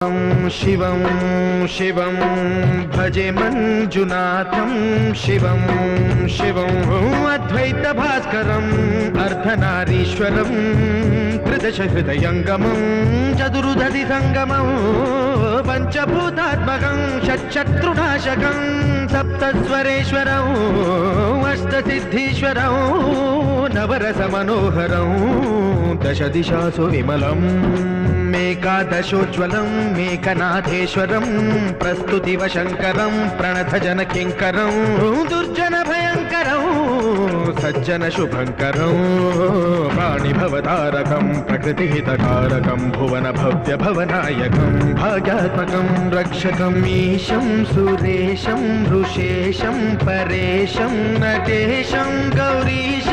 शिवं शिवं भजे मंजुनाथं शिवं शिवं अद्वैतभास्करम् अर्धनारीश्वरं त्रिदशहृदयङ्गमं चतुर्दधि संगमं पञ्चभूतात्मकं षट्शत्रुनाशकं सप्तस्वरेश्वरं अष्टसिद्धीश्वरं नवरसमनोहरं दशदिशासु विमलम् मेकादशोज्ज्वलं मेकनाथेश्वरं प्रस्तुतिवशङ्करं प्रणतजनकिङ्करं दुर्जनभयङ्करं सज्जनशुभङ्करं प्राणिभवतारकं प्रकृतिहितकारकं भुवनभव्यभवनायकं भाग्यात्मकं रक्षकम् ईशं सुरेशं ऋषेशं परेशं नटेशं गौरीशं